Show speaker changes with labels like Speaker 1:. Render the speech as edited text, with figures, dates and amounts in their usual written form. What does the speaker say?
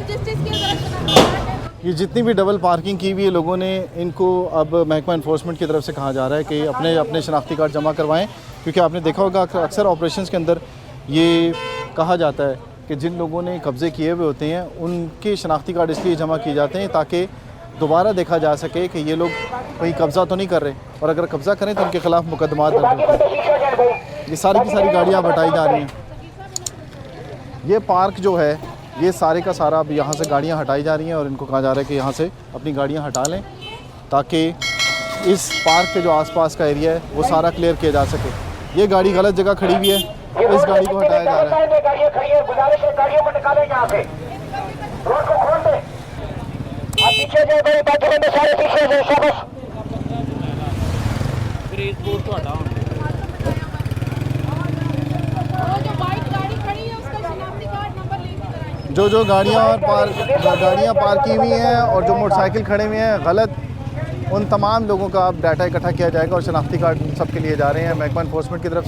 Speaker 1: जिस चीज़ की ज़रूरत
Speaker 2: ये जितनी भी डबल पार्किंग की हुई है लोगों ने, इनको अब महकमा इन्फोर्समेंट की तरफ से कहा जा रहा है कि अपने अपने शनाख्ती कार्ड जमा करवाएं, क्योंकि आपने देखा होगा अक्सर ऑपरेशंस के अंदर ये कहा जाता है कि जिन लोगों ने कब्ज़े किए हुए होते हैं उनके शनाख्ती कार्ड इसलिए जमा किए जाते हैं ताकि दोबारा देखा जा सके कि ये लोग कहीं कब्ज़ा तो नहीं कर रहे, और अगर कब्ज़ा करें तो उनके ख़िलाफ़ मुकदमा दर्ज होते हैं। ये सारी की सारी गाड़ियाँ हटाई जा रही हैं। ये पार्क जो है ये सारे का सारा अब यहाँ से गाड़ियाँ हटाई जा रही हैं और इनको कहा जा रहा है कि यहाँ से अपनी गाड़ियाँ हटा लें ताकि इस पार्क के जो आसपास का एरिया है वो सारा क्लियर किया जा सके। ये गाड़ी गलत जगह खड़ी हुई है, इस गाड़ी को हटाया जा रहा है।
Speaker 3: गाड़ियाँ खड़ी है, गुजारिश है गाड़ियों को निकालें यहाँ से, रोड को खोल दें। आप पीछे जाए भाई, बाथरूम में सारे पीछे जाए, शाबाश।
Speaker 2: जो गाड़ियाँ पार्क की हुई हैं और जो मोटरसाइकिल खड़े हुए हैं गलत, उन तमाम लोगों का अब डाटा इकट्ठा किया जाएगा और शनाख्ती कार्ड सबके लिए जा रहे हैं महकमा इन्फोर्समेंट की तरफ से।